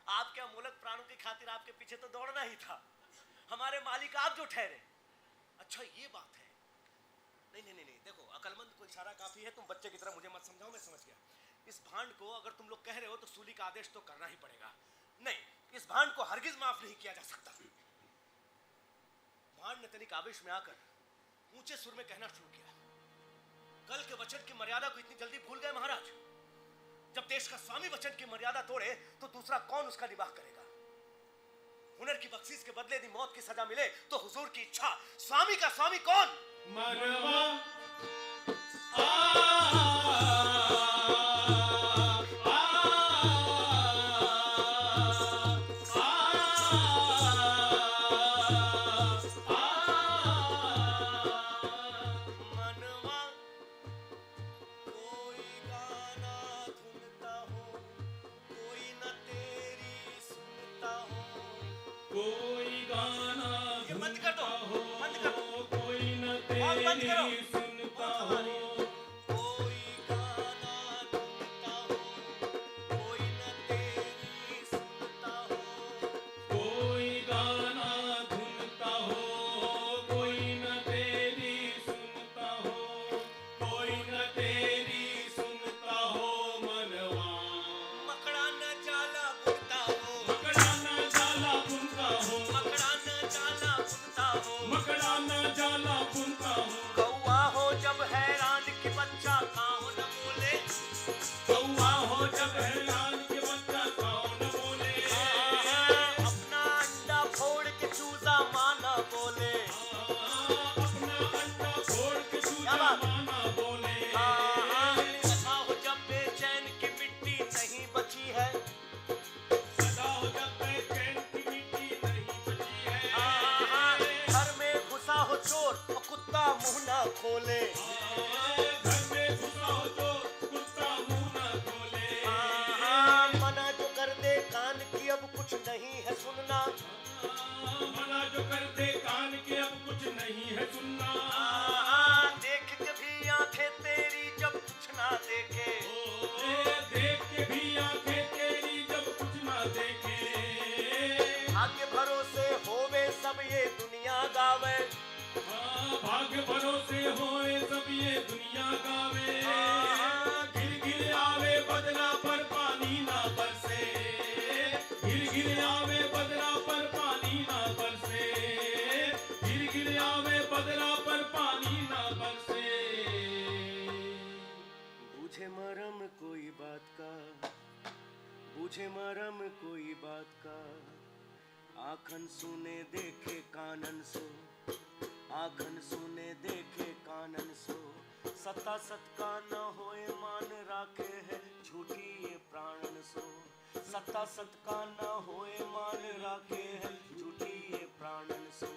आपके अमूलक प्राणों की खातिर आपके पीछे तो दौड़ना ही था। हमारे मालिक आप जो ठहरे। अच्छा ये बात है। नहीं नहीं नहीं, देखो अकलमंद को इशारा काफी है, तुम बच्चे की तरह मुझे मत समझाओ, मैं समझ गया। इस भांड को अगर तुम लोग कह रहे हो तो सूली का आदेश तो करना ही पड़ेगा। नहीं, इस भांड को हरगिज माफ नहीं किया जा सकता। भांड ने तनिक आवेश में आकर ऊंचे सुर में कहना शुरू किया, कल के वचन की मर्यादा को इतनी जल्दी भूल गए महाराज? जब देश का स्वामी वचन की मर्यादा तोड़े तो दूसरा कौन उसका निवाह करेगा? हुनर की बख्शीश के बदले यदि मौत की सजा मिले तो हुजूर की इच्छा, स्वामी का स्वामी कौन? मरवा कोई गाना ये बंद कर दो, बंद कर दो, कोई न और बंद करो। तेरी सुनता हो। कोई गाना धुनता हो, कोई न तेरी सुनता हो। कोई गाना धुनता हो, कोई न तेरी सुनता हो, कोई न तेरी सुनता हो मनवा। मकड़ा न जाला बुनता हो, मकड़ा न जाला बुनता हो, मकड़ा न जाला बुनता हो। मकड़ा न जाला बुनता हो। कौआ हो जब हैरान कि बच्चा काहो न बोले। कौआ हो जब हैरान के बच्चा कौन बोले। अपना अंडा फोड़ के चूजा माना बोले। अपना अंडा फोड़ के चूजा बात? माना बोले। सदा हो जब बेचैन की मिट्टी नहीं बची है। सदा हो जब बेचैन की मिट्टी नहीं बची है। घर में घुसा हो चोर और कुत्ता मुंह ना खोले। घर में घुसा हो तो कुत्ता मुंह न खोले। मना जो कर दे कान की अब कुछ नहीं है सुनना। मना जो कर दे कान के अब कुछ नहीं है सुनना। देख के भी आंखें तेरी जब कुछ ना देखे। देख के भी आंखें तेरी जब कुछ ना देखे। भाग्य भरोसे होवे सब ये दुनिया गावे। भाग्य भरोसे होए सब ये दुनिया गावे। गिर गिर आवे बदला पर पानी ना बरसे। गिर गिर आवे बदला पर पानी ना बरसे। गिर गिर आवे बदला पर पानी ना बरसे। बूझे मरम कोई बात का, बूझे मरम कोई बात का, आखन सुने देखे कानन सो, आखन सुने देखे कानन सो, सत्ता सत का न होए मान राखे है झूठी ये प्राणन सो, सत्ता सत का न होए मान राखे है झूठी ये प्राणन सो,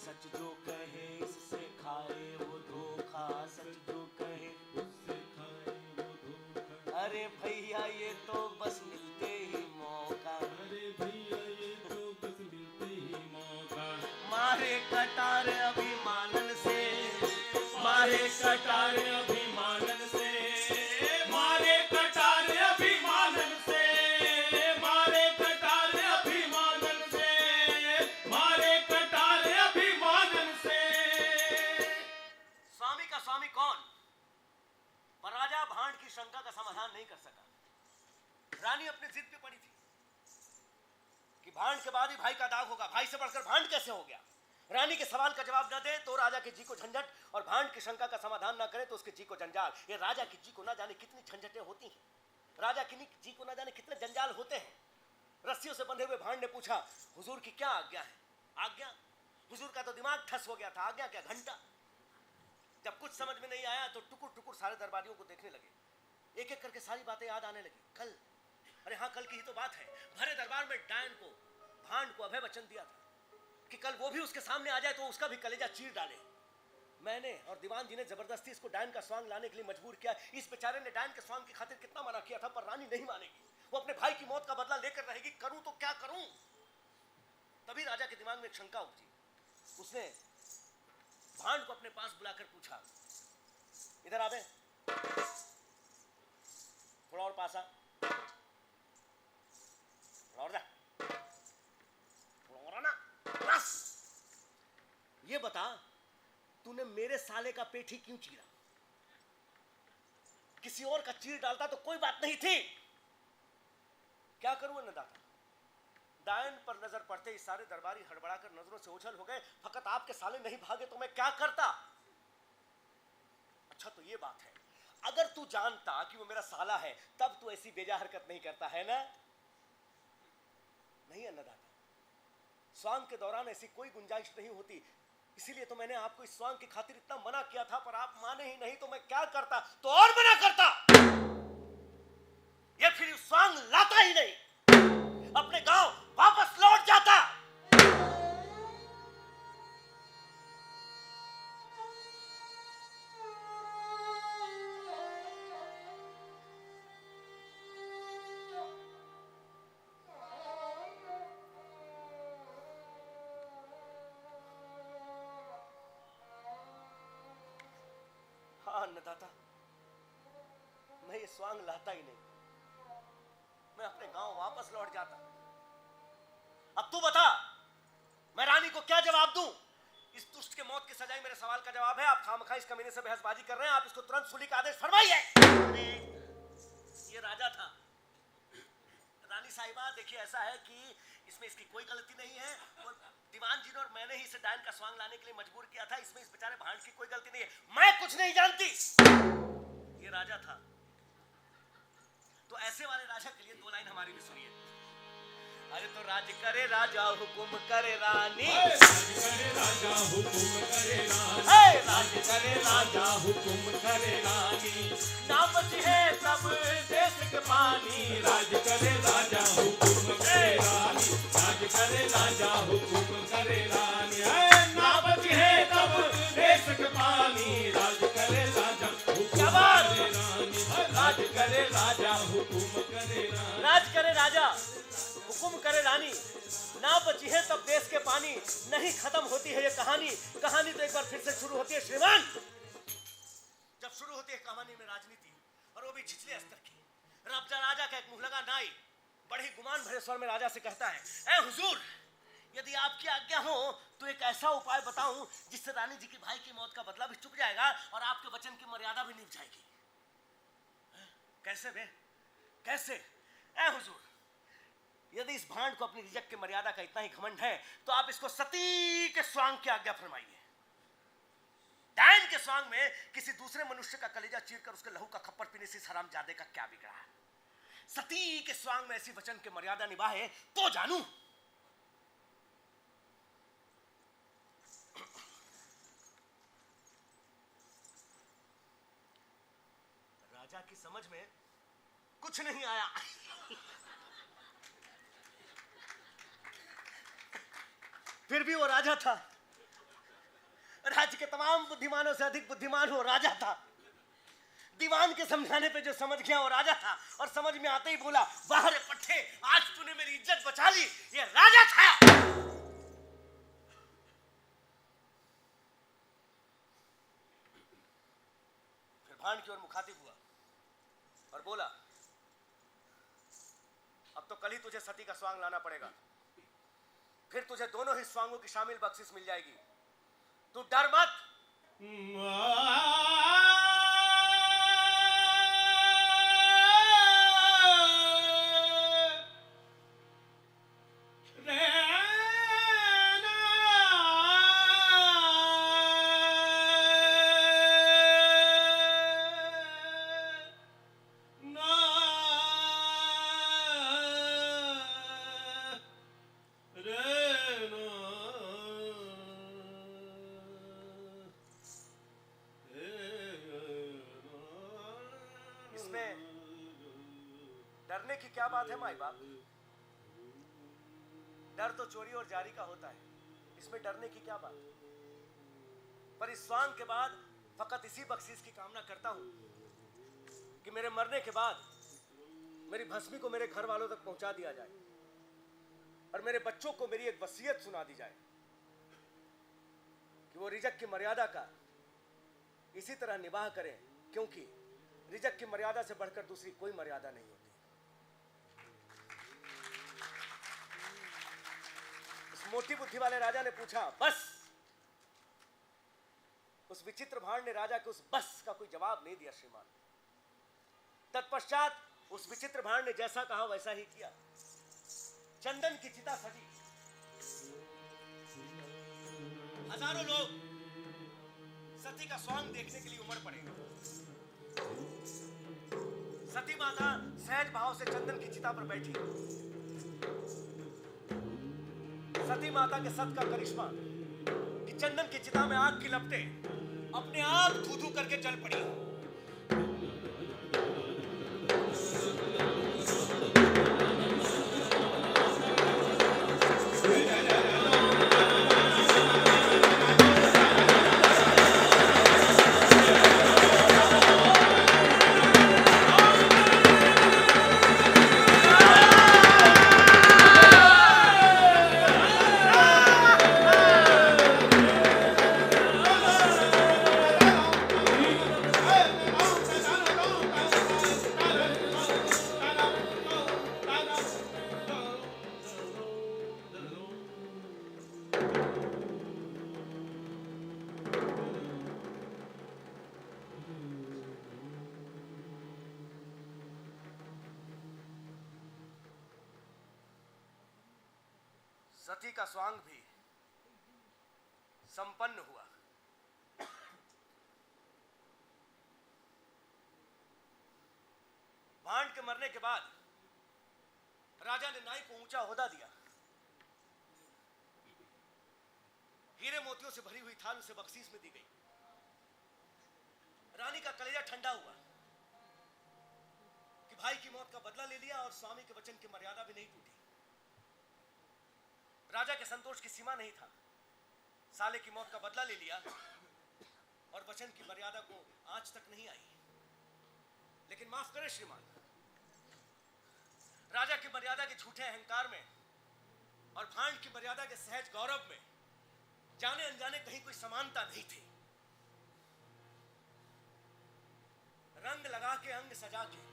सच जो कहे इससे खाए वो धोखा, सच जो कहे उससे खाए वो धोखा। अरे भैया ये तो बस मिलते ही मौका, अरे भैया ये तो बस मिलते ही मौका। मारे कटार अभिमानन से, मारे कटार अभिमानन से, मारे कटार अभिमानन से, मारे कटार अभिमानन से, मारे कटार अभिमानन से। स्वामी का स्वामी कौन? पर राजा भांड की शंका का समाधान नहीं कर सका। रानी अपनी जिद पे पड़ी थी कि भांड के बाद ही भाई का दाग होगा, भाई से बढ़कर भांड कैसे हो गया। रानी के सवाल का जवाब न दे तो राजा के जी को झंझट, और भांड की शंका का समाधान न करे तो उसके जी को जंजाल। ये राजा की जी को ना जाने कितनी झंझटें होती हैं, राजा की जी को ना जाने कितने जंजाल होते हैं। रस्सियों से बंधे हुए भांड ने पूछा, हुजूर की क्या आज्ञा है? आज्ञा? हुजूर का तो दिमाग ठस हो गया था, आज्ञा क्या? घंटा। जब कुछ समझ में नहीं आया तो टुकुर टुकुर सारे दरबारियों को देखने लगे, एक एक करके सारी बातें याद आने लगी। कल, अरे हाँ कल की ही तो बात है, भरे दरबार में डायन को, भांड को अभय वचन दिया था कि कल वो भी उसके सामने आ जाए तो उसका भी कलेजा चीर डाले। मैंने और दीवान जी ने जबरदस्ती इसको डायन का स्वांग लाने के लिए मजबूर किया। इस बेचारे ने डायन के स्वांग की खातिर कितना मना किया था, पर रानी नहीं मानेगी, वो अपने भाई की मौत का बदला लेकर रहेगी। करूं तो क्या करूं? तभी राजा के दिमाग में एक शंका उपजी। उसने भांड को अपने पास बुलाकर पूछा, इधर आ बे, थोड़ा और पास आ, थोड़ा और जा, थोड़ा और आना, बस। ये बता, तूने मेरे साले का पेट ही क्यों चीरा? किसी और का चीर डालता तो कोई बात नहीं थी। क्या करूं अन्नदाता? डायन पर नजर पड़ते ही सारे दरबारी हड़बड़ाकर नजरों से ओझल हो गए। फकत आपके साले नहीं भागे तो मैं क्या करता? अच्छा तो ये बात है, अगर तू जानता कि वो मेरा साला है तब तू ऐसी बेजा हरकत नहीं करता है ना? नहीं अन्नदाता, स्वांग के दौरान ऐसी कोई गुंजाइश नहीं होती, इसीलिए तो मैंने आपको इस स्वांग की खातिर इतना मना किया था, पर आप माने ही नहीं तो मैं क्या करता? तो और मना करता, या फिर स्वांग लाता ही नहीं, अपने गांव वापस लौट जाता। हाँ अन्नदाता, मैं ये स्वांग लाता ही नहीं, मैं अपने गांव वापस लौट जाता। अब तू बता, मैं रानी को क्या जवाब दूं? इस दुष्ट के मौत की सजाई मेरे सवाल का जवाब है। आप खामखा इस कमीने से बहसबाजी कर रहे हैं, आप इसको तुरंत सूली का आदेश फरमाइए। ये राजा था। रानी साहिबा देखिए, ऐसा है कि इसमें इसकी कोई गलती नहीं है, और दीवान जी ने और मैंने ही इसे डायन का स्वांग लाने के लिए मजबूर किया था, इसमें इस बेचारे भांड की कोई गलती नहीं है। मैं कुछ नहीं जानती, ये राजा था। तो ऐसे वाले राजा के लिए दो लाइन हमारी भी सुनिए। अरे तो राज करे राजा हुकुम करे रानी, राज करे राजा हुकुम करे रानी, राज करे राजा हुकुम करे रानी, ना बची है सब देश के पानी। राज करे राजा हुकुम करे रानी, राज करे राजा हुकुम करे रानी, ना बची है तब देश के पानी। राज करे राजा हुकुम करे रानी, राज करे राजा हुकुम करे रानी, राज करे राजा हुकुम करे रानी, ना बची है तब देश के पानी। नहीं खत्म होती है ये कहानी, कहानी तो एक बार फिर से शुरू होती है श्रीमान। जब शुरू होती है कहानी में राजनीति, और वो भी छिछले स्तर की। रब्जा राजा का एक मुहलगा नाई बड़े ही गुमान भरे स्वर में राजा से कहता है, ऐ हुजूर, यदि आपकी आज्ञा हो तो एक ऐसा उपाय बताऊं जिससे रानी जी के भाई की मौत का बदला भी चुक जाएगा और आपके वचन की मर्यादा भी निभ जाएगी। कैसे बे, कैसे? ऐ हुजूर, यदि इस भांड को अपनी रिजक की मर्यादा का इतना ही घमंड है तो आप इसको सती के स्वांग की आज्ञा फरमाइए। डायन के स्वांग में किसी दूसरे मनुष्य का कलेजा चीरकर उसके लहू का खप्पर पीने से हरामजादे का क्या बिगड़ा है? सती के स्वांग में ऐसी वचन की मर्यादा निभाए तो जानू। की समझ में कुछ नहीं आया। फिर भी वो राजा था। राज्य के तमाम बुद्धिमानों से अधिक बुद्धिमान वो राजा था। दीवान के समझाने पे जो समझ गया वो राजा था, और समझ में आते ही बोला, वाह रे पट्टे, आज तूने मेरी इज्जत बचा ली, ये राजा था। फिर भांड की ओर मुखातिब हुआ और बोला, अब तो कल ही तुझे सती का स्वांग लाना पड़ेगा, फिर तुझे दोनों ही स्वांगों की शामिल बख्शिश मिल जाएगी। तू डर मत। डरने की क्या बात है माई बाप? डर तो चोरी और जारी का होता है, इसमें डरने की क्या बात? पर इस स्वांग के बाद फकत इसी बख्शीश की कामना करता हूं कि मेरे मरने के बाद मेरी भस्मी को मेरे घर वालों तक पहुंचा दिया जाए और मेरे बच्चों को मेरी एक वसीयत सुना दी जाए कि वो रिजक की मर्यादा का इसी तरह निवाह करें, क्योंकि रिजक की मर्यादा से बढ़कर दूसरी कोई मर्यादा नहीं होती। उस मोटी बुद्धि वाले राजा ने पूछा, बस? उस विचित्र भांड ने राजा के उस बस का कोई जवाब नहीं दिया श्रीमान। तत्पश्चात उस विचित्र भांड ने जैसा कहा वैसा ही किया। चंदन की चिता सजी, हजारों लोग सती का स्वांग देखने के लिए उमड़ पड़े। सती माता सहज भाव से चंदन की चिता पर बैठी। सती माता के सत का करिश्मा कि चंदन की चिता में आग की लपटें अपने आप धू-धू करके जल पड़ी। सती का स्वांग भी संपन्न हुआ। भांड के मरने के बाद राजा ने नाई को ऊंचा ओहदा दिया। हीरे मोतियों से भरी हुई थाल उसे बख्शीश में दी गई। रानी का कलेजा ठंडा हुआ कि भाई की मौत का बदला ले लिया और स्वामी के वचन की मर्यादा भी नहीं टूटी। राजा के संतोष की सीमा नहीं था। साले की मौत का बदला ले लिया और वचन की मर्यादा को आज तक नहीं आई। लेकिन माफ करें श्रीमान, राजा की मर्यादा के झूठे अहंकार में और भांड की मर्यादा के सहज गौरव में जाने अनजाने कहीं कोई समानता नहीं थी। रंग लगा के अंग सजा के,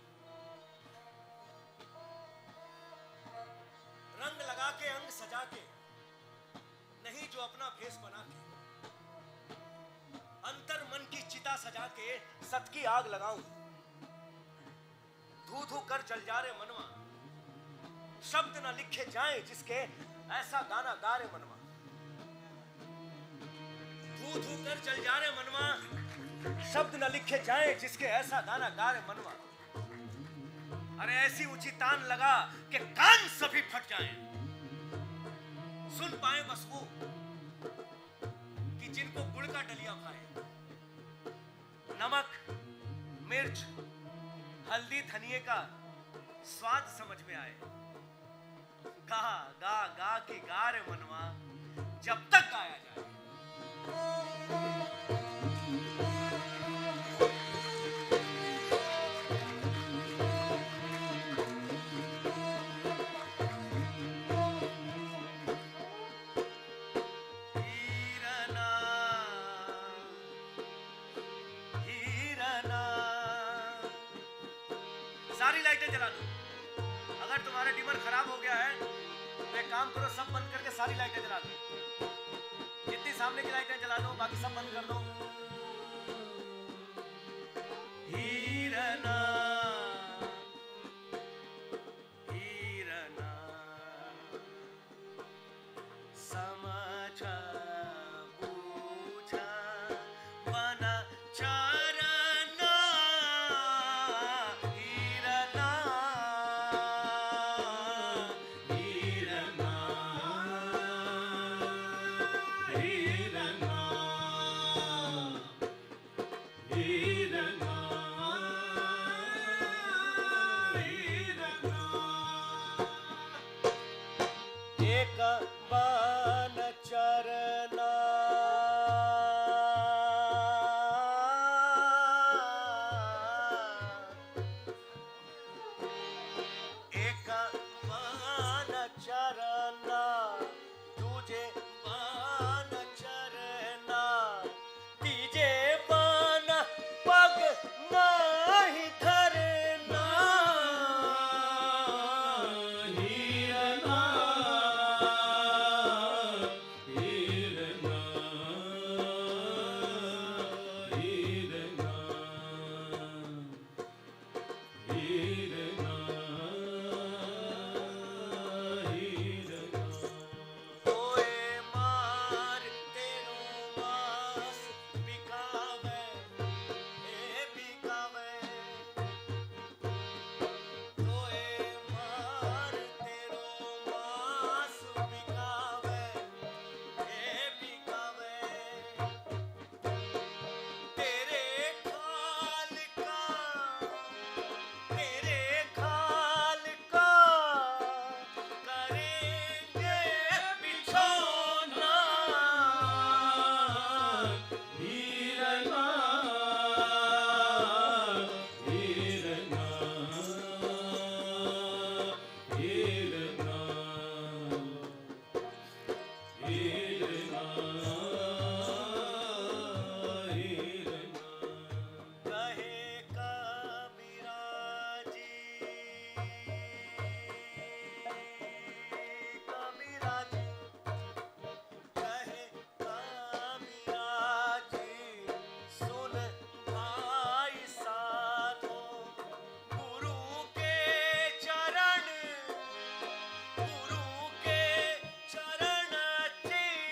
रंग लगा के अंग सजा के, नहीं जो अपना भेष बना के, अंतर मन की चिता सजा के सत की आग लगाऊं। धू धू कर जल जा रे मनवा, शब्द न लिखे जाए जिसके ऐसा गाना गा रे मनवा। धू धू कर जल जा रे मनवा, शब्द न लिखे जाए जिसके ऐसा गाना गा रे मनवा। अरे ऐसी ऊंची तान लगा कि कान सभी फट जाएं, सुन पाए बस वो कि जिनको गुड़ का डलिया भाए। नमक, मिर्च, हल्दी धनिए का स्वाद समझ में आए। गा गा गा के गा रे मनवा, जब तक गाया जाए। हीरना हीरना, सारी लाइटें जला दो। अगर तुम्हारा डिमर खराब हो गया है तो एक काम करो, सब बंद करके सारी लाइटें जला दो। जितनी सामने की लाइटें जला दो, बाकी सब बंद कर दो। हीरना हीरना समझा बूझा बना चरना। हीरना हीरना हीरना हीरना एक बान चरना। एक बान चरना, तुझे बान चरना। तीजे बान पग नहीं धरना। हीरना हीरना हीरना हीरना हीरना। तोए मार तेरो मास बिकावे, ए बिकावे। तोए मार तेरो मास बिकावे, ए बिकावे। तेरे खाल का, तेरे खाल का करेंगे बिछौना। हीरना हीरना हीरना हीरना हीरना। कहे कबीरा जी, कबीरा जी, कहे कबीरा जी, सुन भाई साधो, गुरु के चरण, गुरु के चरण चिन्ह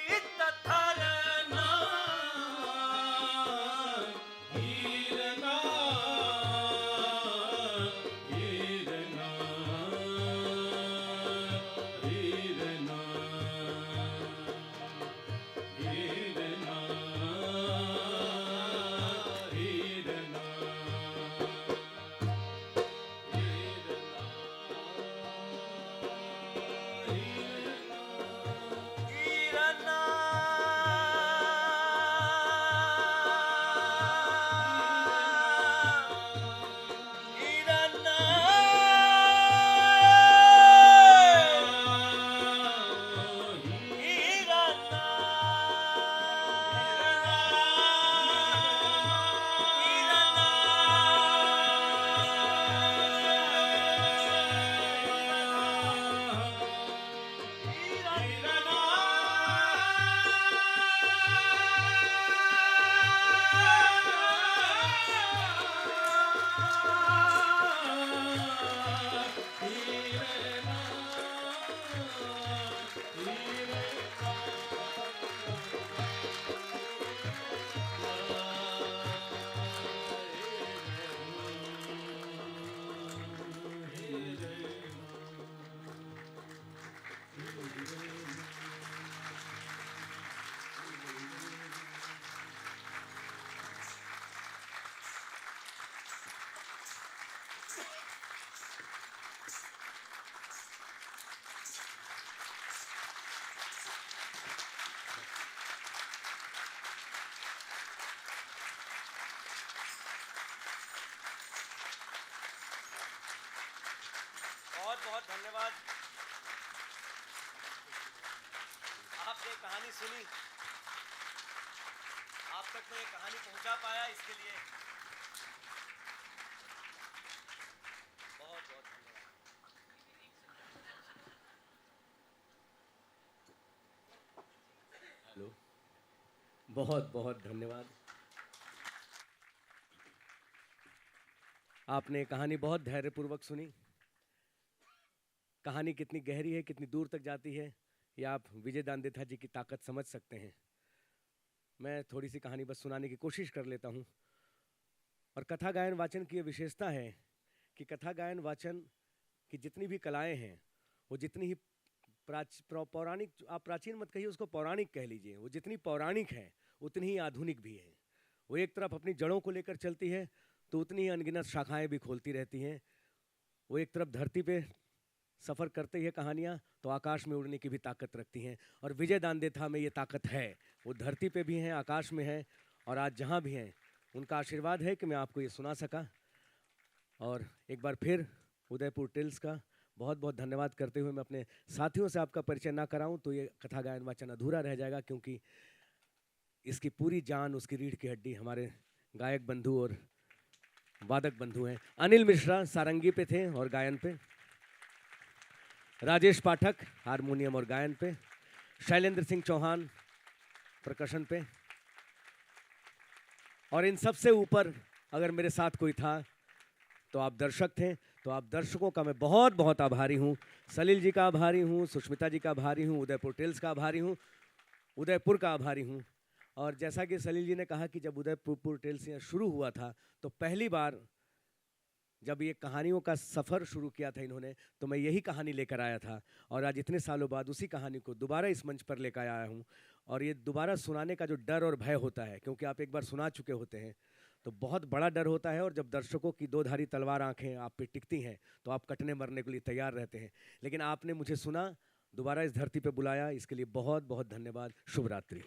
ये कहानी सुनी, आप तक मैं ये कहानी पहुंचा पाया, इसके लिए बहुत बहुत धन्यवाद। हेलो, बहुत बहुत धन्यवाद। आपने कहानी बहुत धैर्यपूर्वक सुनी। कहानी कितनी गहरी है, कितनी दूर तक जाती है, ये आप विजय दानदेथा जी की ताकत समझ सकते हैं। मैं थोड़ी सी कहानी बस सुनाने की कोशिश कर लेता हूँ। और कथा गायन वाचन की ये विशेषता है कि कथा गायन वाचन की जितनी भी कलाएं हैं, वो जितनी ही पौराणिक, आप प्राचीन मत कहिए, उसको पौराणिक कह लीजिए, वो जितनी पौराणिक है उतनी ही आधुनिक भी है। वो एक तरफ अपनी जड़ों को लेकर चलती है तो उतनी ही अनगिनत शाखाएं भी खोलती रहती हैं। वो एक तरफ धरती पे सफ़र करती है कहानियाँ, तो आकाश में उड़ने की भी ताकत रखती हैं। और विजय दानदेथा में ये ताकत है, वो धरती पे भी हैं, आकाश में हैं, और आज जहाँ भी हैं उनका आशीर्वाद है कि मैं आपको ये सुना सका। और एक बार फिर उदयपुर टेल्स का बहुत बहुत धन्यवाद करते हुए मैं अपने साथियों से आपका परिचय ना कराऊं तो ये कथा गायन वाचन अधूरा रह जाएगा, क्योंकि इसकी पूरी जान, उसकी रीढ़ की हड्डी हमारे गायक बंधु और वादक बंधु हैं। अनिल मिश्रा सारंगी पे थे और गायन पे, राजेश पाठक हारमोनियम और गायन पे, शैलेंद्र सिंह चौहान परकशन पे, और इन सबसे ऊपर अगर मेरे साथ कोई था तो आप दर्शक थे। तो आप दर्शकों का मैं बहुत बहुत आभारी हूँ। सलील जी का आभारी हूँ, सुष्मिता जी का आभारी हूँ, उदयपुर टेल्स का आभारी हूँ, उदयपुर का आभारी हूँ। और जैसा कि सलील जी ने कहा कि जब उदयपुर टेल्स यहाँ शुरू हुआ था तो पहली बार जब ये कहानियों का सफ़र शुरू किया था इन्होंने, तो मैं यही कहानी लेकर आया था। और आज इतने सालों बाद उसी कहानी को दोबारा इस मंच पर लेकर आया हूँ। और ये दोबारा सुनाने का जो डर और भय होता है, क्योंकि आप एक बार सुना चुके होते हैं, तो बहुत बड़ा डर होता है। और जब दर्शकों की दो धारी तलवार आंखें आप पे टिकती हैं तो आप कटने मरने के लिए तैयार रहते हैं। लेकिन आपने मुझे सुना, दोबारा इस धरती पे बुलाया, इसके लिए बहुत बहुत धन्यवाद। शुभ रात्रि।